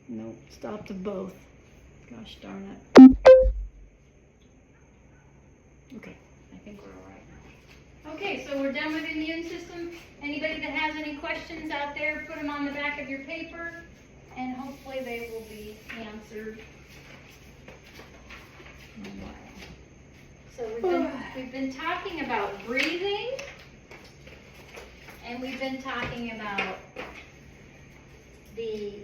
Nope, stop to both. Gosh darn it. Okay, I think we're all right. Okay, so we're done with the immune system. Anybody that has any questions out there, put them on the back of your paper, and hopefully they will be answered. So we've been talking about breathing, and we've been talking about the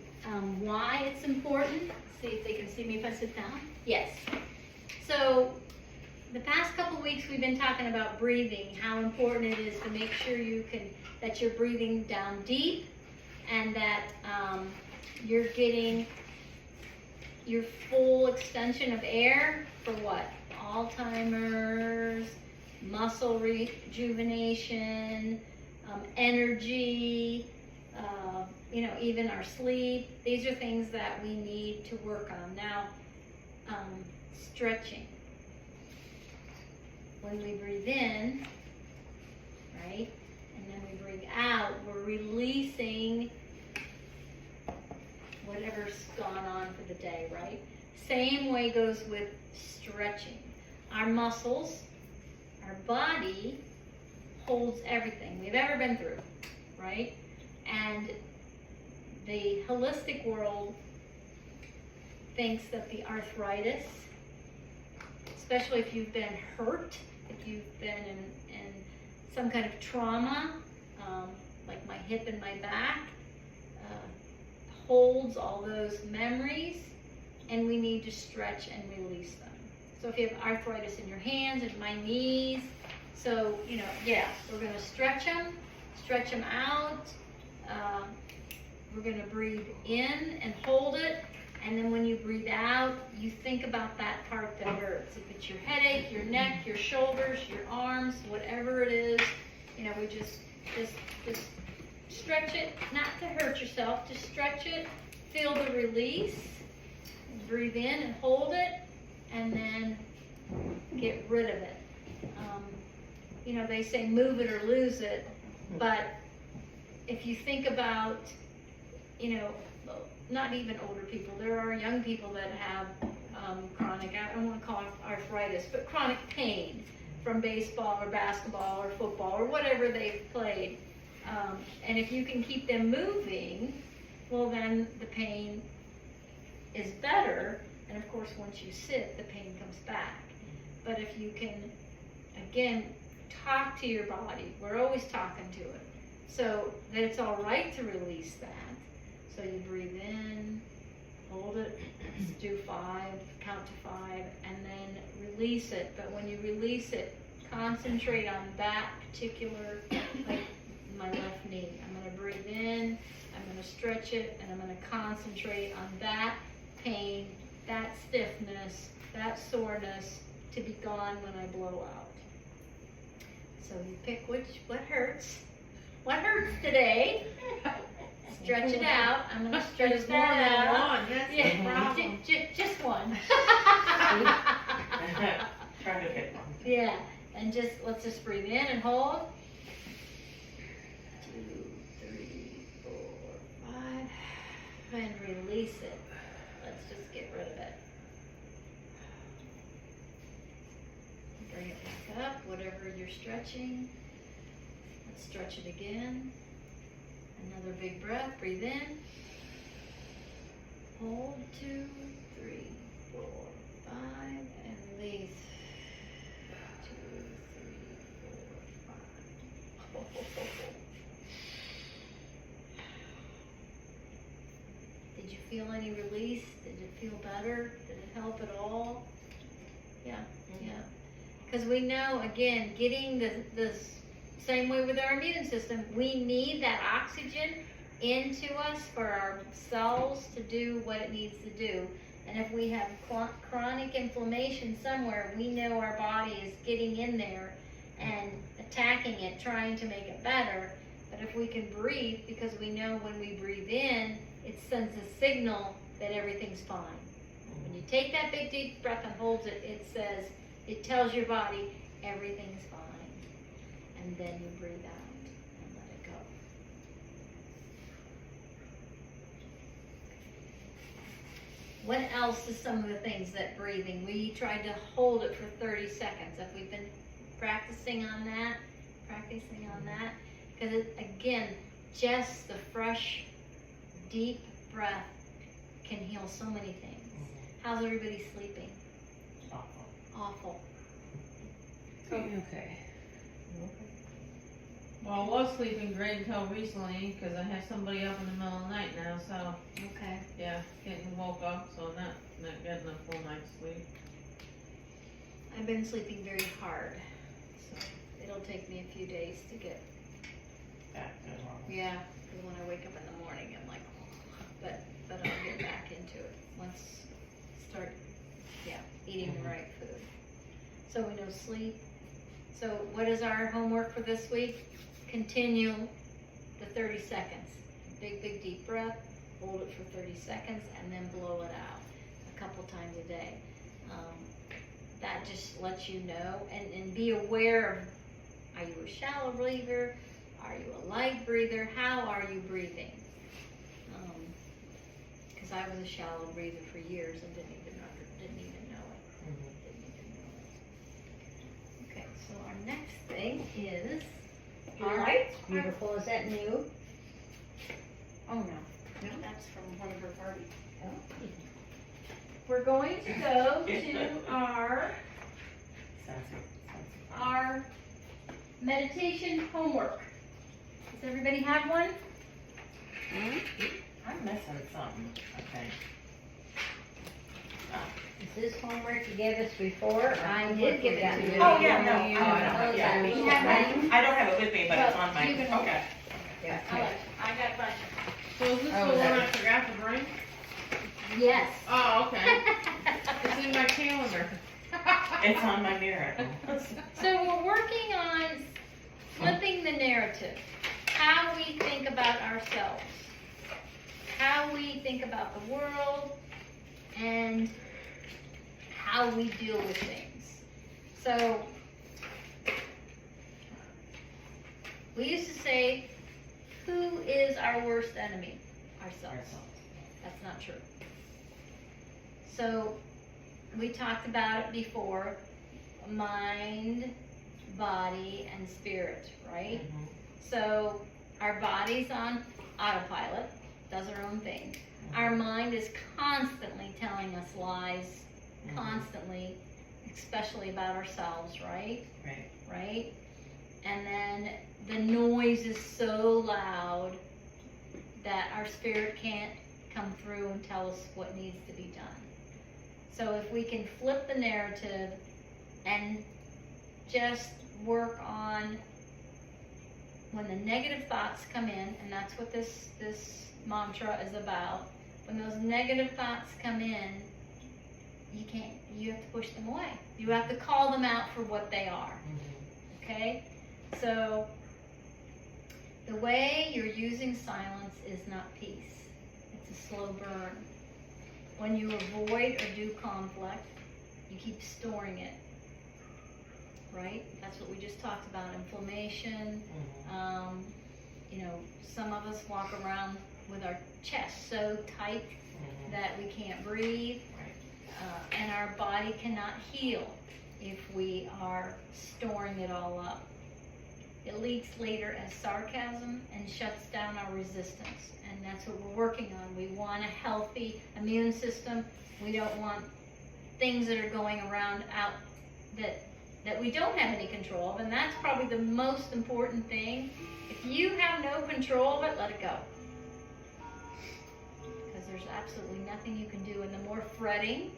why it's important. See if they can see me if I sit down. Yes. So the past couple weeks we've been talking about breathing, how important it is to make sure that you're breathing down deep, and that you're getting your full extension of air for what? Alzheimer's, muscle rejuvenation, energy, even our sleep. These are things that we need to work on. Now, stretching. When we breathe in, right, and then we breathe out, we're releasing whatever's gone on for the day, right? Same way goes with stretching. Our muscles, our body holds everything we've ever been through, right? And the holistic world thinks that the arthritis, especially if you've been hurt, if you've been in some kind of trauma, like my hip and my back, holds all those memories, and we need to stretch and release them. So if you have arthritis in your hands and my knees, so, we're going to stretch them out. We're going to breathe in and hold it. And then when you breathe out, you think about that part that hurts. If it's your headache, your neck, your shoulders, your arms, whatever it is, we just stretch it, not to hurt yourself, just stretch it, feel the release, breathe in and hold it, and then get rid of it. They say move it or lose it, but if you think about, not even older people, there are young people that have chronic, I don't want to call it arthritis, but chronic pain from baseball or basketball or football or whatever they've played. And if you can keep them moving, well, then the pain is better. And of course, once you sit, the pain comes back. But if you can, again, talk to your body, we're always talking to it, so that it's all right to release that. So you breathe in, hold it, do 5, count to 5, and then release it. But when you release it, concentrate on that particular, like my left knee. I'm going to breathe in, I'm going to stretch it, and I'm going to concentrate on that pain, that stiffness, that soreness to be gone when I blow out. So you pick what hurts. What hurts today? Stretch it out. I'm going to stretch that out. Just one. Trying to pick one. Yeah, and let's just breathe in and hold. 2, 3, 4, 5, and release it. Let's just get rid of it. Bring it back up, whatever you're stretching. Let's stretch it again. Another big breath, breathe in. Hold 2, 3, 4, 5, and release. 2, 3, 4, 5. Did you feel any release? Did it feel better? Did it help at all? Yeah. Because we know, again, getting this same way with our immune system, we need that oxygen into us for our cells to do what it needs to do. And if we have chronic inflammation somewhere, we know our body is getting in there and attacking it, trying to make it better. But if we can breathe, because we know when we breathe in, it sends a signal that everything's fine. When you take that big deep breath and hold it, it tells your body everything's fine. And then you breathe out and let it go. What else is some of the things that breathing? We tried to hold it for 30 seconds. Have we been practicing on that? Because again, just the fresh, deep breath can heal so many things. How's everybody sleeping? Awful. Okay. Well, I was sleeping great until recently because I have somebody up in the middle of the night now, so Okay. yeah, getting woke up, so not getting a full night's sleep. I've been sleeping very hard, so it'll take me a few days to get Back to normal. Yeah, because when I wake up in the morning, I'm like, oh, but I'll get back into it once start, eating the right food. So we know sleep. So what is our homework for this week? Continue the 30 seconds. Big deep breath, hold it for 30 seconds, and then blow it out a couple times a day. That just lets you know, and be aware of, are you a shallow breather? Are you a light breather? How are you breathing? Because I was a shallow breather for years and didn't even know it. Okay, so our next thing is Your light's beautiful, is that new? oh no, No? that's from one of her parties. Oh. We're going to go to our meditation homework. Does everybody have one? I'm missing something, I think. Is this homework you gave us before? or I homework did give we it got to you. new? Oh, yeah, no, Oh, yeah. yeah. You have mine? I don't have it with me, but it's Well, on my, you can- okay. Yeah. I got mine. So is this Oh, the one I that- forgot to bring? Yes. Oh, okay. It's in my calendar. It's on my mirror. So we're working on flipping the narrative. How we think about ourselves. How we think about the world. And how we deal with things. So, we used to say, who is our worst enemy? Ourselves. That's not true. So, we talked about it before, mind, body, and spirit, right? So, our body's on autopilot, does our own thing. Our mind is constantly telling us lies, constantly, especially about ourselves, right? Right. Right? And then the noise is so loud that our spirit can't come through and tell us what needs to be done. So if we can flip the narrative and just work on when the negative thoughts come in, and that's what this mantra is about. When those negative thoughts come in, you have to push them away. You have to call them out for what they are. Okay? So, the way you're using silence is not peace. It's a slow burn. When you avoid or do conflict, you keep storing it. Right? That's what we just talked about. Inflammation. Some of us walk around with our chest so tight that we can't breathe. And our body cannot heal if we are storing it all up. It leaks later as sarcasm and shuts down our resistance. And that's what we're working on. We want a healthy immune system. We don't want things that are going around out that we don't have any control of. And that's probably the most important thing. If you have no control of it, let it go. Because there's absolutely nothing you can do. And the more fretting,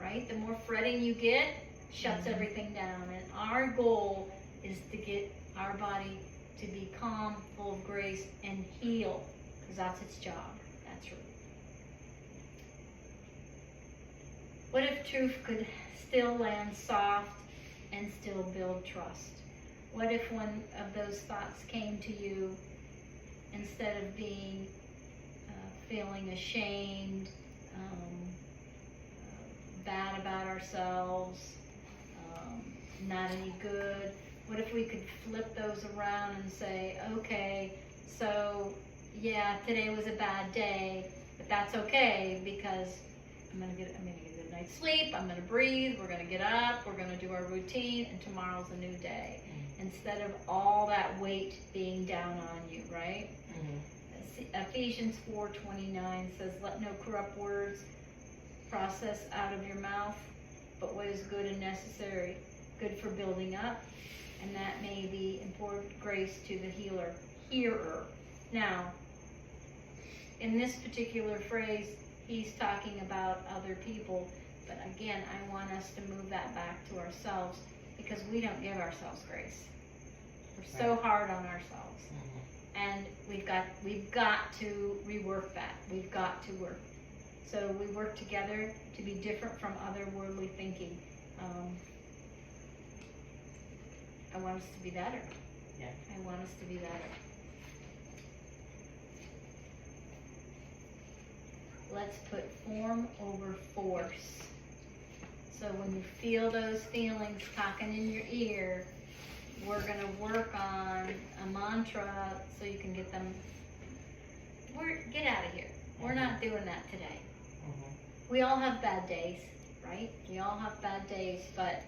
right? The more fretting you get, shuts everything down. And our goal is to get our body to be calm, full of grace, and heal. Because that's its job. That's right. What if truth could still land soft and still build trust? What if one of those thoughts came to you instead of being feeling ashamed, bad about ourselves, not any good? What if we could flip those around and say, okay, so yeah, today was a bad day, but that's okay because I'm gonna get a good night's sleep, I'm gonna breathe, we're gonna get up, we're gonna do our routine, and tomorrow's a new day. Instead of all that weight being down on you, right? Ephesians 4:29 says, let no corrupt words process out of your mouth, but what is good and necessary, good for building up, and that may be important grace to the hearer. Now, in this particular phrase, he's talking about other people, but again, I want us to move that back to ourselves, because we don't give ourselves grace. We're so hard on ourselves. And we've got to rework that. We've got to work. So we work together to be different from otherworldly thinking. I want us to be better. Yeah. I want us to be better. Let's put form over force. So when you feel those feelings talking in your ear, we're going to work on a mantra so you can get them. Get out of here. We're not doing that today. We all have bad days, right? We all have bad days, but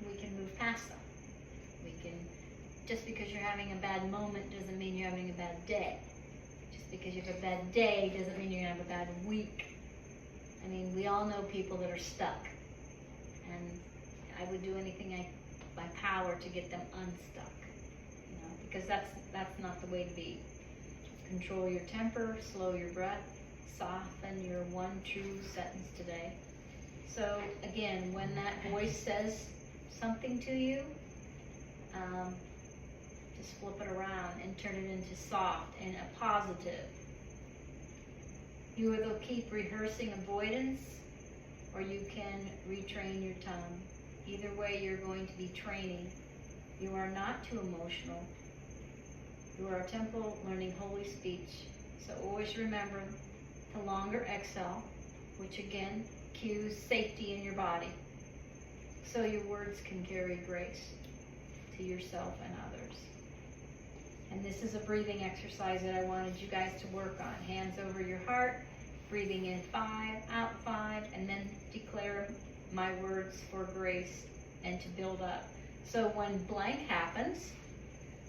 we can move past them. Just because you're having a bad moment doesn't mean you're having a bad day. Just because you have a bad day doesn't mean you're going to have a bad week. I mean, we all know people that are stuck, and I would do anything by power to get them unstuck, because that's not the way to be. Control your temper, slow your breath, soften your one true sentence today. So again, when that voice says something to you, just flip it around and turn it into soft and a positive. You either keep rehearsing avoidance, or you can retrain your tongue. Either way, you're going to be training. You are not too emotional. You are a temple learning holy speech. So always remember to longer exhale, which again cues safety in your body, so your words can carry grace to yourself and others. And this is a breathing exercise that I wanted you guys to work on. Hands over your heart, breathing in 5, out 5, and then declare my words for grace and to build up. So when blank happens,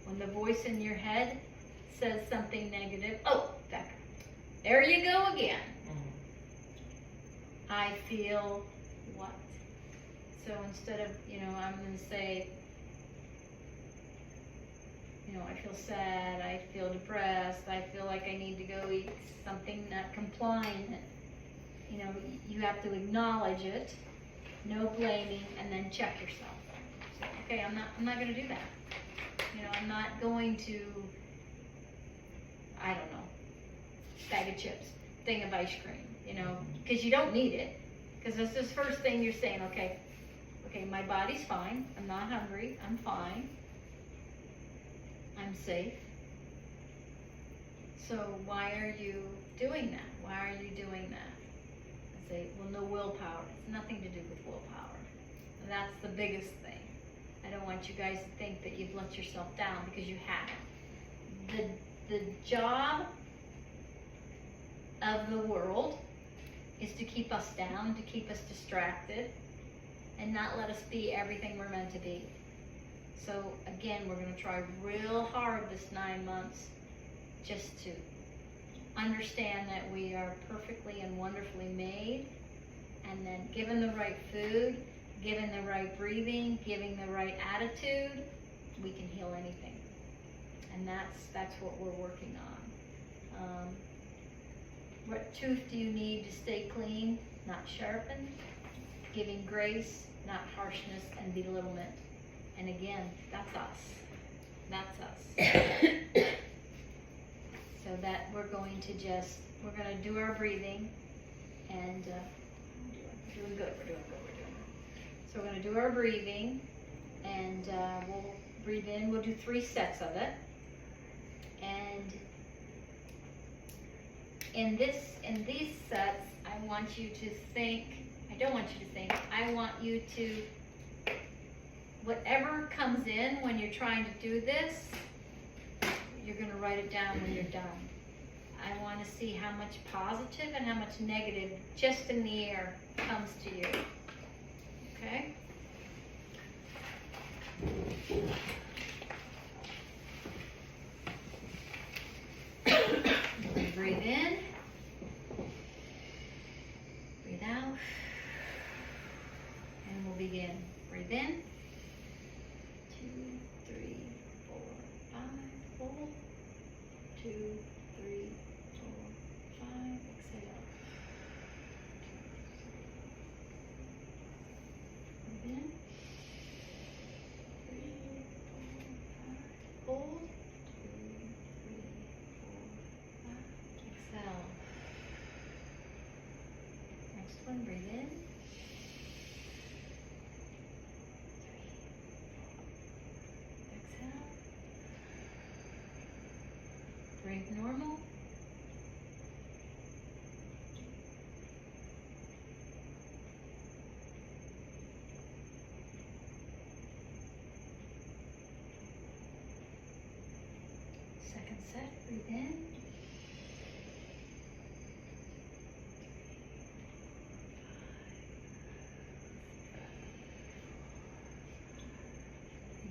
when the voice in your head says something negative, oh, Becca, there you go again. I feel what? So instead of, I'm going to say, I feel sad, I feel depressed, I feel like I need to go eat something not compliant. You have to acknowledge it, no blaming, and then check yourself. So, okay, I'm not going to do that. I'm not going to, I don't know, bag of chips, thing of ice cream, because you don't need it. Because that's the first thing you're saying, okay, my body's fine, I'm not hungry, I'm fine, I'm safe. So why are you doing that? Why are you doing that? I say, well, no willpower. It's nothing to do with willpower. And that's the biggest thing. I don't want you guys to think that you've let yourself down, because you haven't. The job of the world is to keep us down, to keep us distracted, and not let us be everything we're meant to be. So again, we're going to try real hard this 9 months just to understand that we are perfectly and wonderfully made, and then given the right food, given the right breathing, giving the right attitude, we can heal anything. And that's what we're working on. What tooth do you need to stay clean, not sharpened? Giving grace, not harshness and belittlement. And again, that's us. That's us. So that we're going to do our breathing, and we're doing good. So we're going to do our breathing, and we'll breathe in. We'll do 3 sets of it. And in these sets, I want you to think. I don't want you to think. I want you to, whatever comes in when you're trying to do this, you're going to write it down when you're done. I want to see how much positive and how much negative just in the air comes to you. Okay? Breathe in. Breathe out. And we'll begin. Breathe in. 2, 3, 4, 5. Hold. 2, 3, 4, 5. Exhale. Breathe in. 3, 4, 5. Hold. 2, 3, 4, 5. Exhale. Next one. Breathe in. 3. Exhale. Breathe normal. Second set, breathe in.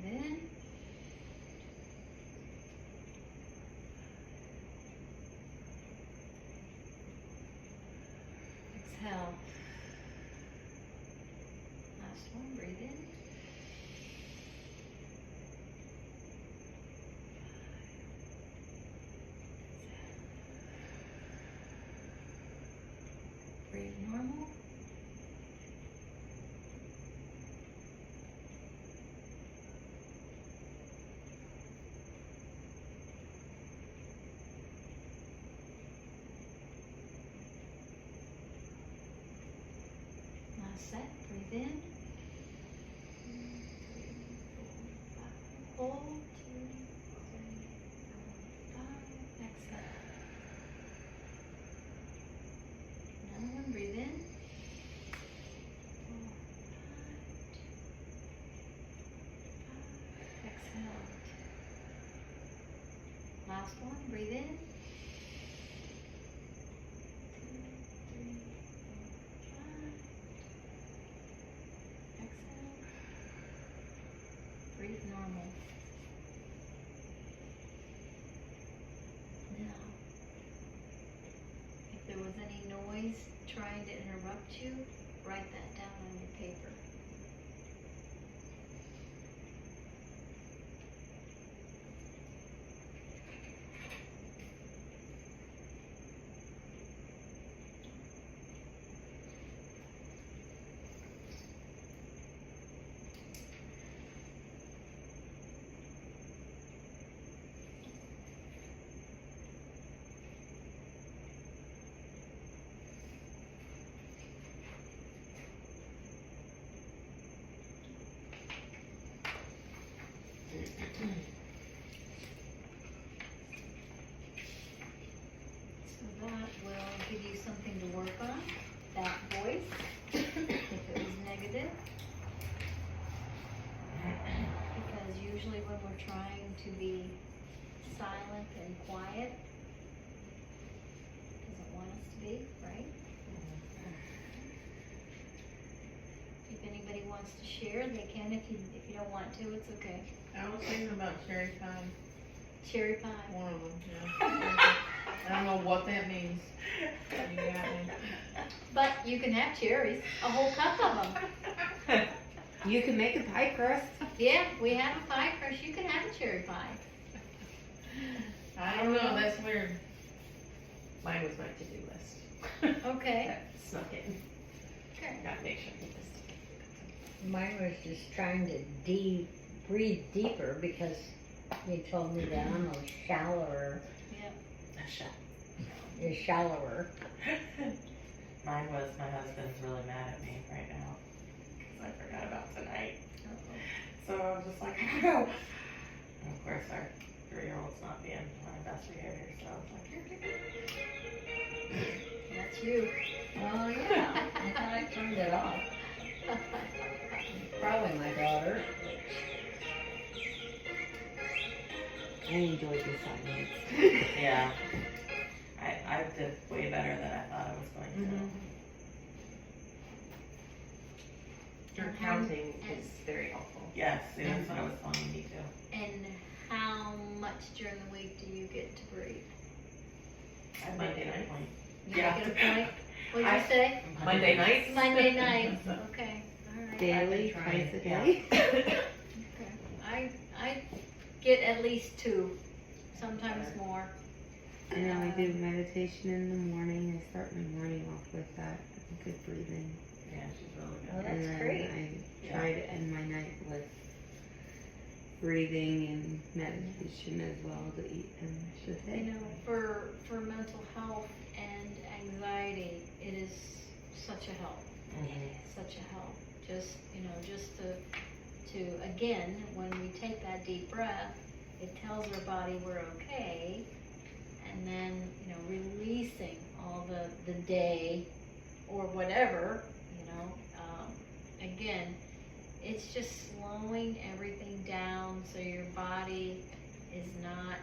Breathe in. Exhale. Last one, breathe in. Breathe normal. Last set, breathe in. 2, 3, 4, 5. Hold. 2, 3, 4, 5. Exhale. Another one, breathe in. 4, 5. Exhale. Last one, breathe in. 2, 3, 4, 5. Exhale. Breathe normal. Now, if there was any noise trying to interrupt you, write that down on your paper. So that will give you something to work on, that voice, if it was negative. Because usually when we're trying to be silent and quiet, it doesn't want us to be, right? If anybody wants to share, they can. If you don't want to, it's okay. I was thinking about cherry pie. Cherry pie. One of them, yeah. I don't know what that means. You got me. But you can have cherries, a whole cup of them. You can make a pie crust. Yeah, we have a pie crust. You can have a cherry pie. I don't know, that's weird. Mine was my to-do list. Okay. That snuck in. Okay. Gotta make sure I get this. Mine was just trying to breathe deeper because you told me that I'm a shallower. A shot. You're shallower. Mine was, my husband's really mad at me right now, because I forgot about tonight. So I'm just like, I gotta go. And of course, our 3-year-old's not being on her best behavior, so I was like, here. That's you. Oh, yeah. I thought I turned it off. Probably my daughter. I enjoyed this 5 minutes. Yeah. I did way better than I thought I was going to. Mhm. Your And how- counting and- is very helpful. Yes, see, that's what I was telling you too. And how much during the week do you get to breathe? I make Monday it a night. point. You Yeah. make it a point? What'd I- you say? Monday nights? Monday nights, okay, alright. Daily, I've been trying, twice a yeah. day. Okay. I get at least 2, sometimes more. And then we do meditation in the morning. I start my morning off with that. Good breathing. Yeah, she's really Oh, good. And that's then great. I try to end my night with breathing and meditation as well to finish the You day. know, for mental health and anxiety, it is such a help. Such a help. Just, just to again, when we take that deep breath, it tells our body we're okay, and then, releasing all the day or whatever, again, it's just slowing everything down so your body is not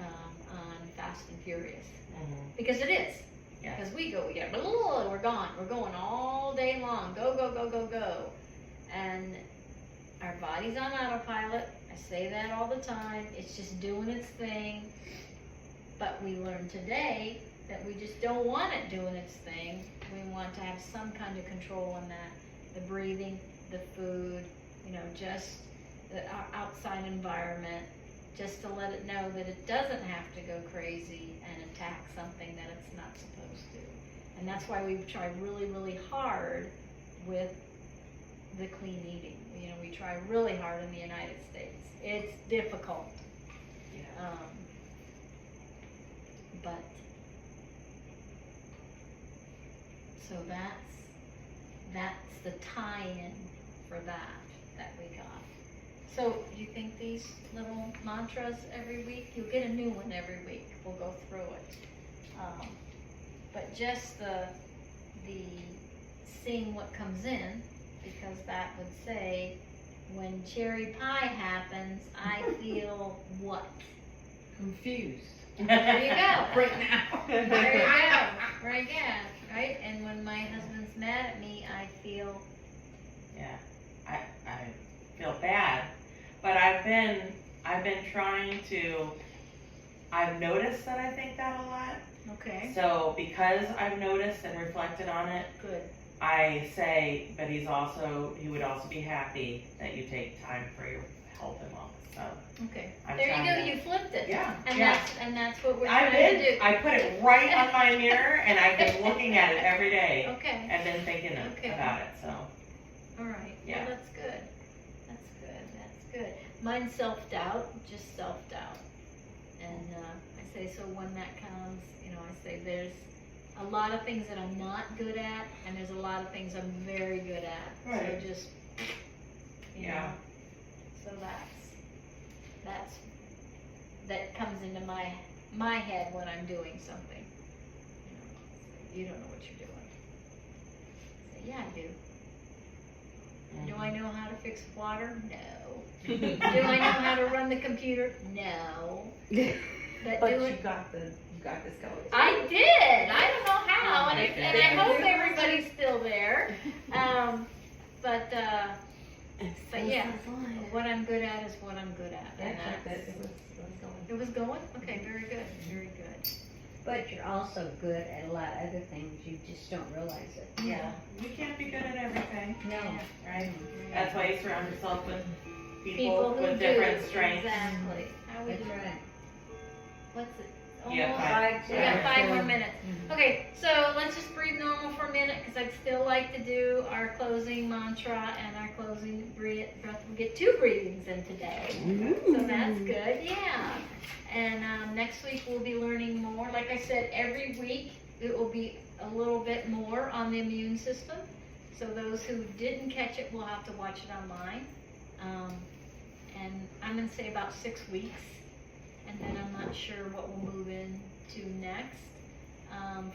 on fast and furious. Because it is. Yes. Because we get, we're gone. We're going all day long. Go, go, go, go, go. And our body's on autopilot. I say that all the time. It's just doing its thing. But we learned today that we just don't want it doing its thing. We want to have some kind of control on that. The breathing, the food, just the outside environment. Just to let it know that it doesn't have to go crazy and attack something that it's not supposed to. And that's why we try really, really hard with the clean eating. We try really hard in the United States. It's difficult. Yeah. But, so that's the tie-in for that we got. So you think these little mantras every week, you'll get a new one every week. We'll go through it. But just the seeing what comes in, because that would say, when cherry pie happens, I feel what? Confused. There you go. Right now. There you go. Right, yeah, right? And when my husband's mad at me, I feel, Yeah, I feel bad, but I've been trying to. I've noticed that I think that a lot. okay, So because I've noticed and reflected on it, good. I say, but he would also be happy that you take time for your health and wellness. So Okay. I'm There you trying go, to- you flipped it. yeah, And yeah. that's what we're I've trying to been. do. I put it right on my mirror, and I've been looking at it every day Okay, and been thinking Okay. about it. So all right. Yeah. Well, that's good. That's good, that's good. Mine's self-doubt, just self-doubt. And I say, so when that comes, I say there's a lot of things that I'm not good at, and there's a lot of things I'm very good at. Right. So just, Yeah. So that comes into my head when I'm doing something. You don't know what you're doing. I say, yeah, I do. Do I know how to fix water? No. Do I know how to run the computer? No. But But do you it. got this going. I did. I don't know how, Oh, and I hope everybody's still there. But yeah, what I'm good at is what I'm good at. Yeah, And check that. that's- It was going. It was going? Okay, very good, very good. But you're also good at a lot of other things, you just don't realize it. yeah, you can't be good at everything, No. right? That's why you surround yourself with people People who with do, different strengths. exactly. How we That's do right. that? What's it? Yeah, Almost? five. We got 5 more Yeah. minutes. Mhm. Okay, so let's just breathe normal for a minute, because I'd still like to do our closing mantra and our closing breath. We get 2 breathings in today, so that's good, yeah. And next week we'll be learning more. Like I said, every week it will be a little bit more on the immune system. So those who didn't catch it will have to watch it online. And I'm going to say about 6 weeks. And then I'm not sure what we'll move into next.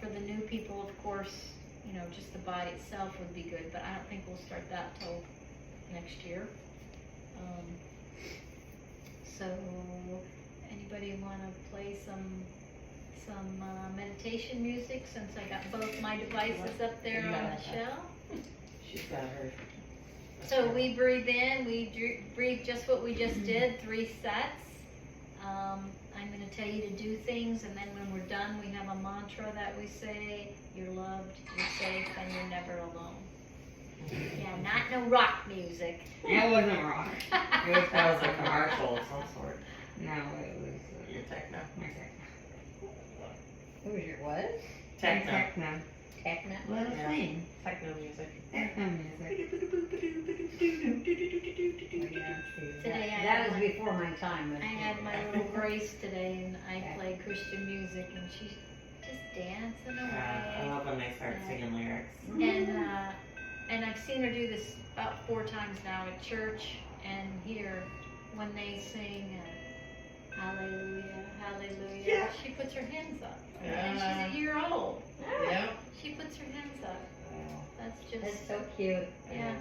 For the new people, of course, just the body itself would be good, but I don't think we'll start that till next year. So, anybody want to play some some meditation music since I got both my devices up there on the shelf. She's got her. So we breathe in, we breathe just what we just did, 3 sets. I'm going to tell you to do things, and then when we're done, we have a mantra that we say: you're loved, you're safe, and you're never alone. Yeah, not no rock music. That wasn't rock. It was That was a commercial of some sort. No, it was Your techno. my techno. Who was your what? Techno. Techno. Techno? Let us Yeah. sing. Techno music. Techno music. Today I That had was my- before my time. I had my little Grace today, and I played Christian music, and she's just dancing I away. love when they start singing lyrics. And I've seen her do this about 4 times now at church and here when they sing Hallelujah, Hallelujah. Yeah. She puts her hands up. Yeah. And she's a year old. Yep. She puts her hands up. That's just, That's so cute. yeah.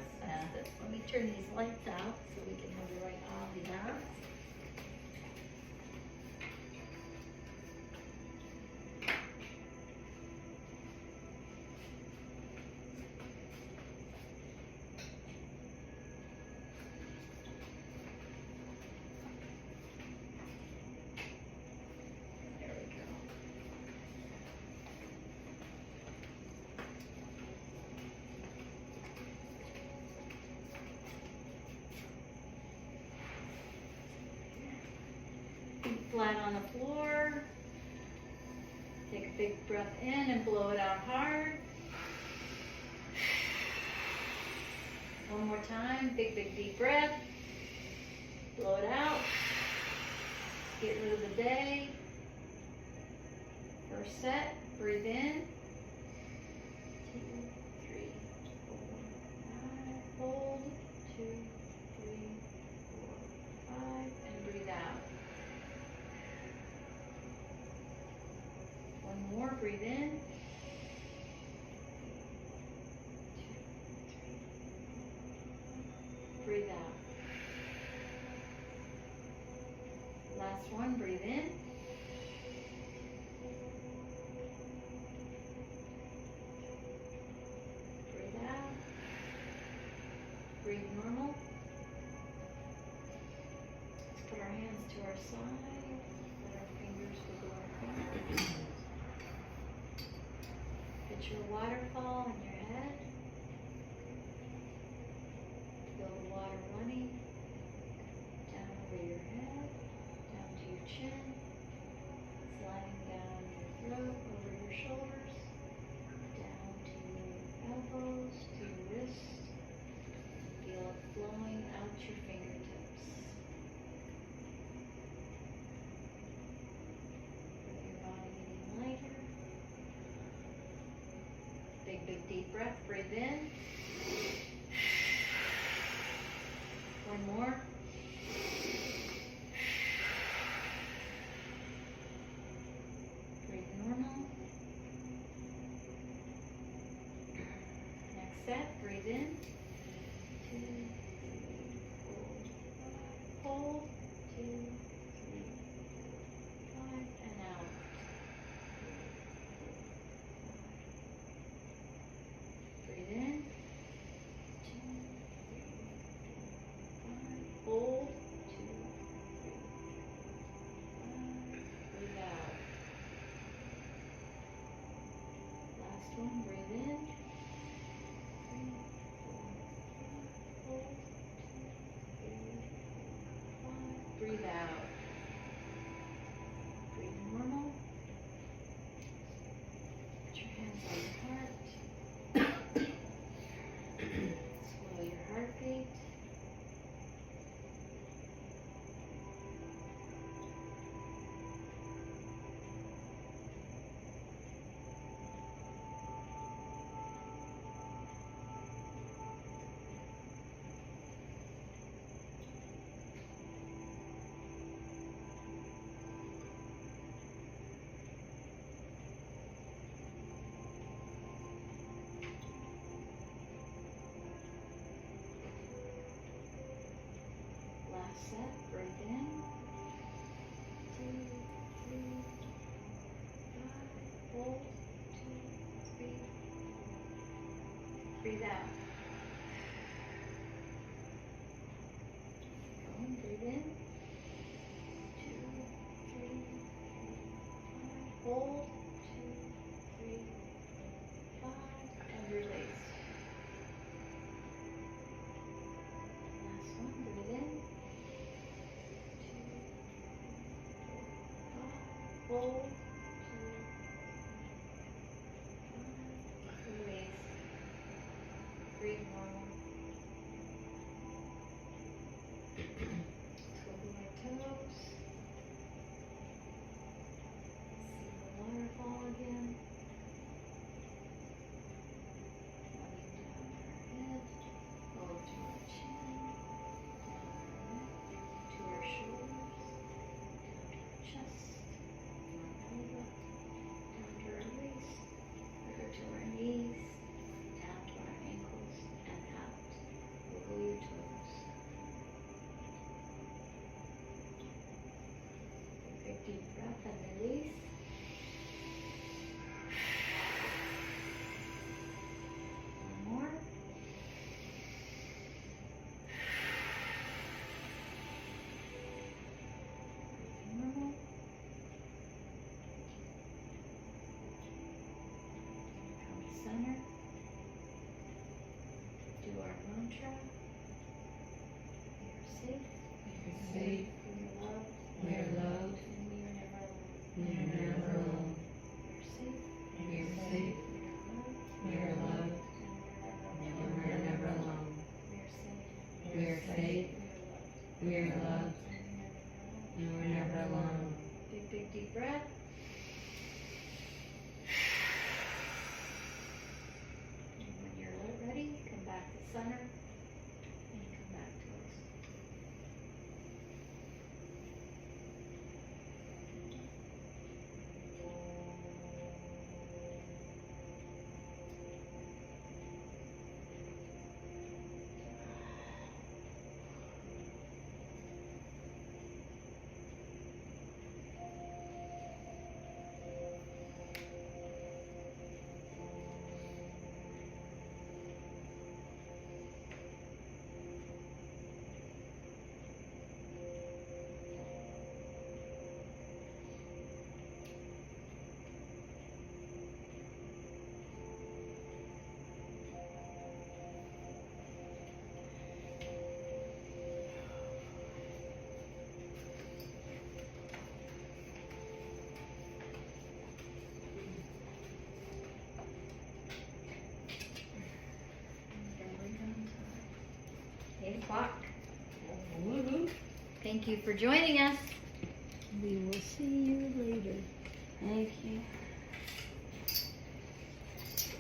Let me turn these lights out so we can have the right ambiance. There we go. Feet flat on the floor. Take a big breath in and blow it out hard. One more time, big deep breath. Blow it out. Get rid of the day. First set, breathe in. 2, 3, 4, 5. Hold. 2, 3, 4, 5. And breathe out. One more, breathe in. 2, 3, 4. Breathe out. Last one, breathe in. Breathe out. Breathe normal. Let's put our hands to our side. Let our fingers go to our fingers. Picture a waterfall in your head. Feel the water running down over your head, down to your chin, sliding down your throat, over your shoulders, down to your elbows, to your wrists. Feel it flowing out your fingertips. Feel your body getting lighter. Big deep breath, breathe in. One more. Breathe normal. Next set, breathe in. 2, 3, 4, 5. Hold. 2, 3, 4, 5. And out. 3, 4, 5. Breathe in. 2, 3, 4, 5. Hold. 2, 3, 4, 5. Breathe out. Last one, breathe in. 3, 4, breathe out. Go and breathe in. 2, 3, 4, 5. Hold. 2, 3, 4, 5. And release. Last one. Breathe in. 2, 3, 4, 5. Hold. 2, 3, 4, 5. Release. Breathe normal. Twiddle my toes. See the waterfall again. Running down our head, over to our chin, down our neck, to our shoulders, down to our chest, our elbow, down to our waist, over to our knees, down to our ankles, and out. Wiggle your toes. Take a deep breath and release. One more. Normal. Come to center. Do our mantra. We are safe. You're safe. We are loved. We are loved. And we are never alone. We are never alone. We are safe. We are safe. We are loved. We are loved. And we are never alone. And we're never alone. We are safe. We are safe. We are loved. We are loved. And we are never alone. And we're never alone. Big deep breath. And when you're ready, come back to center and come back to us. Barely done time. 8 o'clock. Thank you for joining us. We will see you later. Thank you.